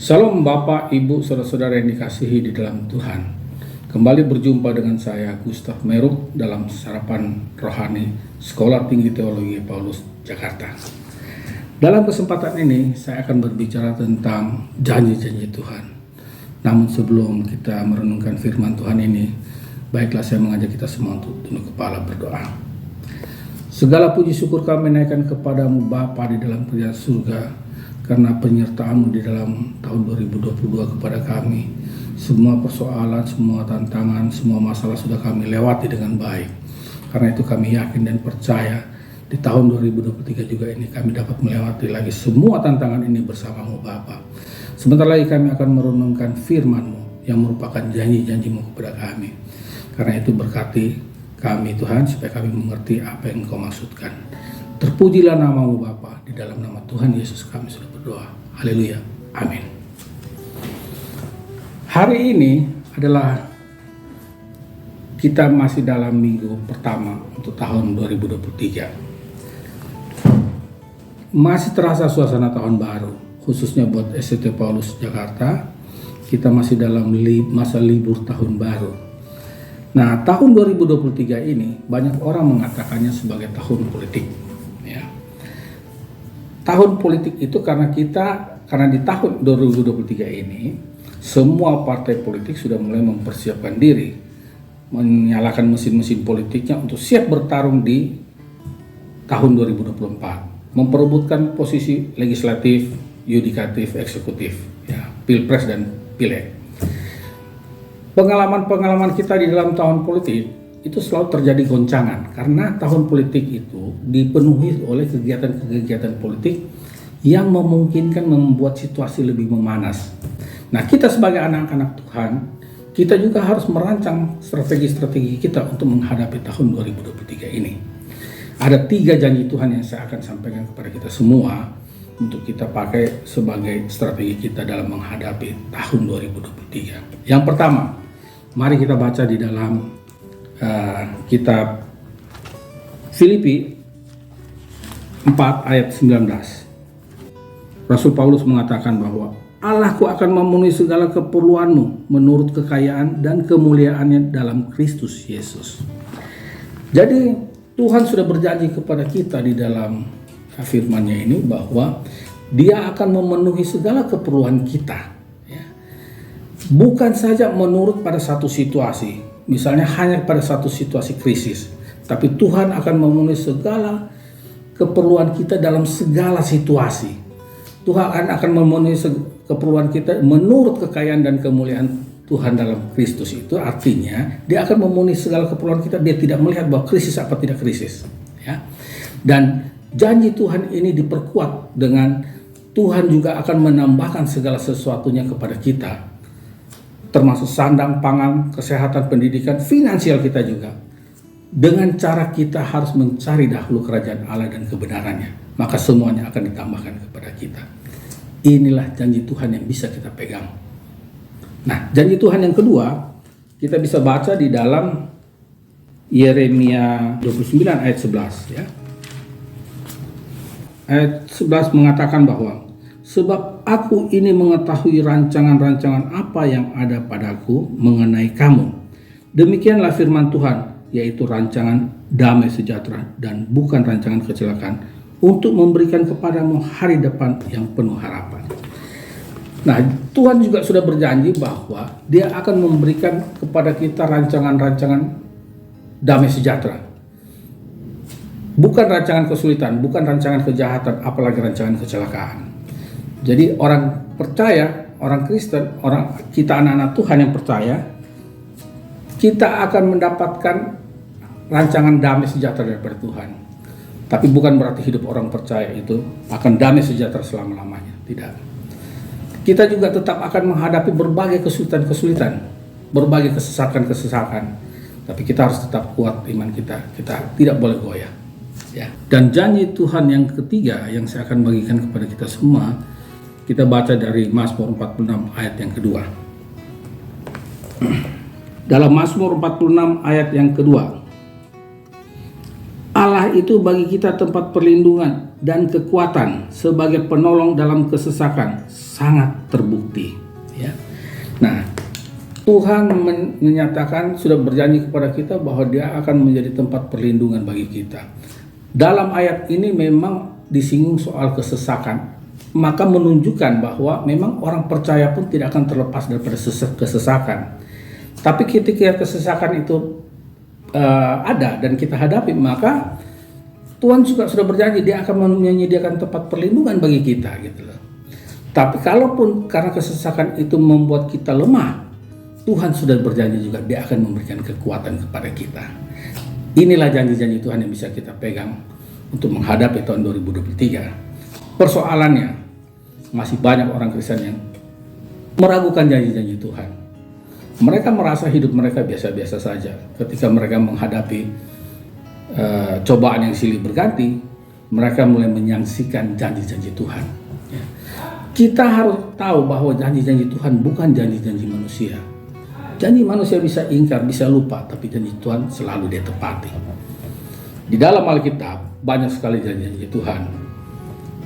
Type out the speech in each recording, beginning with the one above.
Salam Bapak, Ibu, Saudara-saudara yang dikasihi di dalam Tuhan. Kembali berjumpa dengan saya, Gustav Meruk, dalam Sarapan Rohani Sekolah Tinggi Teologi Paulus, Jakarta. Dalam kesempatan ini, saya akan berbicara tentang janji-janji Tuhan. Namun sebelum kita merenungkan firman Tuhan ini, baiklah saya mengajak kita semua untuk tunduk kepala berdoa. Segala puji syukur kami naikkan kepadamu Bapa di dalam kerajaan surga, karena penyertaan-Mu di dalam tahun 2022 kepada kami. Semua persoalan, semua tantangan, semua masalah sudah kami lewati dengan baik. Karena itu kami yakin dan percaya di tahun 2023 juga ini kami dapat melewati lagi semua tantangan ini bersama-Mu Bapa. Sebentar lagi kami akan merenungkan firman-Mu yang merupakan janji-janji-Mu kepada kami. Karena itu berkati kami Tuhan supaya kami mengerti apa yang Engkau maksudkan. Terpujilah nama-Mu Bapa, di dalam nama Tuhan Yesus kami sudah berdoa. Haleluya. Amin. Hari ini adalah kita masih dalam minggu pertama untuk tahun 2023. Masih terasa suasana tahun baru, khususnya buat SCT Paulus Jakarta. Kita masih dalam masa libur tahun baru. Nah, tahun 2023 ini banyak orang mengatakannya sebagai tahun politik. Tahun politik itu karena di tahun 2023 ini semua partai politik sudah mulai mempersiapkan diri, menyalakan mesin-mesin politiknya untuk siap bertarung di tahun 2024, memperebutkan posisi legislatif, yudikatif, eksekutif, pilpres dan pileg. Pengalaman kita di dalam tahun politik itu selalu terjadi goncangan karena tahun politik itu dipenuhi oleh kegiatan-kegiatan politik yang memungkinkan membuat situasi lebih memanas. Nah, kita sebagai anak-anak Tuhan, kita juga harus merancang strategi-strategi kita untuk menghadapi tahun 2023 ini. Ada 3 janji Tuhan yang saya akan sampaikan kepada kita semua untuk kita pakai sebagai strategi kita dalam menghadapi tahun 2023. Yang pertama, mari kita baca di dalam kitab Filipi 4 ayat 19. Rasul Paulus mengatakan bahwa Allahku akan memenuhi segala keperluanmu menurut kekayaan dan kemuliaannya dalam Kristus Yesus. Jadi Tuhan sudah berjanji kepada kita di dalam firman-Nya ini bahwa Dia akan memenuhi segala keperluan kita. Bukan saja menurut pada satu situasi, misalnya hanya pada satu situasi krisis, tapi Tuhan akan memenuhi segala keperluan kita dalam segala situasi. Tuhan akan memenuhi keperluan kita menurut kekayaan dan kemuliaan Tuhan dalam Kristus. Itu artinya Dia akan memenuhi segala keperluan kita. Dia tidak melihat bahwa krisis apa tidak krisis. Dan janji Tuhan ini diperkuat dengan Tuhan juga akan menambahkan segala sesuatunya kepada kita, termasuk sandang, pangan, kesehatan, pendidikan, finansial kita juga. Dengan cara kita harus mencari dahulu kerajaan Allah dan kebenarannya, maka semuanya akan ditambahkan kepada kita. Inilah janji Tuhan yang bisa kita pegang. Nah, janji Tuhan yang kedua, kita bisa baca di dalam Yeremia 29 ayat 11. Ayat 11 mengatakan bahwa sebab aku ini mengetahui rancangan-rancangan apa yang ada padaku mengenai kamu. Demikianlah firman Tuhan, yaitu rancangan damai sejahtera dan bukan rancangan kecelakaan, untuk memberikan kepadamu hari depan yang penuh harapan. Nah, Tuhan juga sudah berjanji bahwa Dia akan memberikan kepada kita rancangan-rancangan damai sejahtera. Bukan rancangan kesulitan, bukan rancangan kejahatan, apalagi rancangan kecelakaan. Jadi orang percaya, orang Kristen, kita anak-anak Tuhan yang percaya, kita akan mendapatkan rancangan damai sejahtera daripada Tuhan. Tapi bukan berarti hidup orang percaya itu akan damai sejahtera selama-lamanya. Tidak. Kita juga tetap akan menghadapi berbagai kesulitan-kesulitan, berbagai kesesakan-kesesakan. Tapi kita harus tetap kuat iman kita. Kita tidak boleh goyah. Dan janji Tuhan yang ketiga yang saya akan bagikan kepada kita semua, kita baca dari Mazmur 46 ayat yang kedua. Dalam Mazmur 46 ayat yang kedua, Allah Allah itu bagi kita tempat perlindungan dan kekuatan sebagai penolong dalam kesesakan sangat terbukti. Ya. Nah, Tuhan menyatakan, sudah berjanji kepada kita bahwa Dia akan menjadi tempat perlindungan bagi kita. Dalam ayat ini memang disinggung soal kesesakan, maka menunjukkan bahwa memang orang percaya pun tidak akan terlepas daripada kesesakan. Tapi ketika kesesakan itu ada dan kita hadapi, maka Tuhan juga sudah berjanji Dia akan menyediakan tempat perlindungan bagi kita gitu loh. Tapi kalaupun karena kesesakan itu membuat kita lemah, Tuhan sudah berjanji juga Dia akan memberikan kekuatan kepada kita. Inilah janji-janji Tuhan yang bisa kita pegang untuk menghadapi tahun 2023. Persoalannya, masih banyak orang Kristen yang meragukan janji-janji Tuhan. Mereka merasa hidup mereka biasa-biasa saja. Ketika mereka menghadapi cobaan yang silih berganti, mereka mulai menyaksikan janji-janji Tuhan. Ya. Kita harus tahu bahwa janji-janji Tuhan bukan janji-janji manusia. Janji manusia bisa ingkar, bisa lupa, tapi janji Tuhan selalu Dia tepati. Di dalam Alkitab banyak sekali janji-janji Tuhan.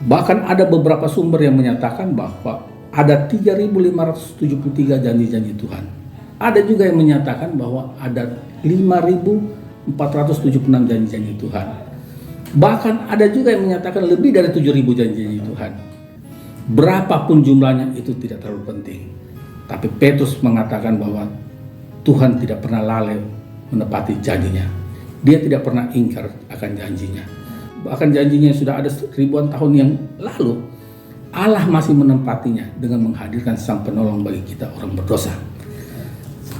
Bahkan ada beberapa sumber yang menyatakan bahwa ada 3.573 janji-janji Tuhan. Ada juga yang menyatakan bahwa ada 5.476 janji-janji Tuhan. Bahkan ada juga yang menyatakan lebih dari 7.000 janji-janji Tuhan. Berapapun jumlahnya itu tidak terlalu penting. Tapi Petrus mengatakan bahwa Tuhan tidak pernah lalai menepati janjinya. Dia tidak pernah ingkar akan janjinya. Bahkan janjinya sudah ada ribuan tahun yang lalu, Allah masih menempatinya dengan menghadirkan Sang Penolong bagi kita orang berdosa.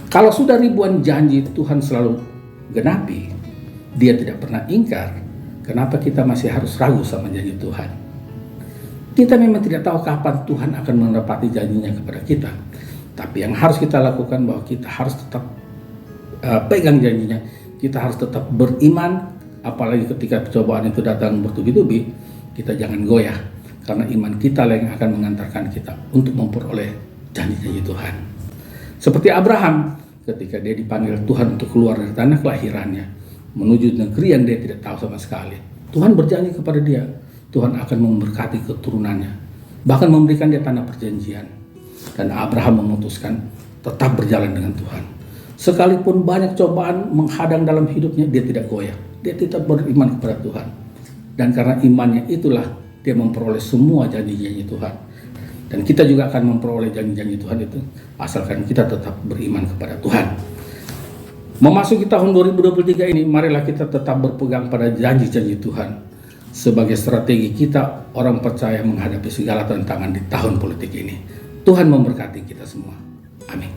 Kalau sudah ribuan janji Tuhan selalu genapi, Dia tidak pernah ingkar, kenapa kita masih harus ragu sama janji Tuhan? Kita memang tidak tahu kapan Tuhan akan menepati janjinya kepada kita. Tapi yang harus kita lakukan bahwa kita harus tetap pegang janjinya. Kita harus tetap beriman, apalagi ketika cobaan itu datang bertubi-tubi, kita jangan goyah. Karena iman kita yang akan mengantarkan kita untuk memperoleh janji-janji Tuhan. Seperti Abraham, ketika dia dipanggil Tuhan untuk keluar dari tanah kelahirannya, menuju negeri yang dia tidak tahu sama sekali. Tuhan berjanji kepada dia, Tuhan akan memberkati keturunannya, bahkan memberikan dia tanah perjanjian. Dan Abraham memutuskan tetap berjalan dengan Tuhan. Sekalipun banyak cobaan menghadang dalam hidupnya, dia tidak goyah. Dia tetap beriman kepada Tuhan. Dan karena imannya itulah dia memperoleh semua janji-janji Tuhan. Dan kita juga akan memperoleh janji-janji Tuhan itu, asalkan kita tetap beriman kepada Tuhan. Memasuki tahun 2023 ini, marilah kita tetap berpegang pada janji-janji Tuhan sebagai strategi kita orang percaya menghadapi segala tantangan di tahun politik ini. Tuhan memberkati kita semua. Amin.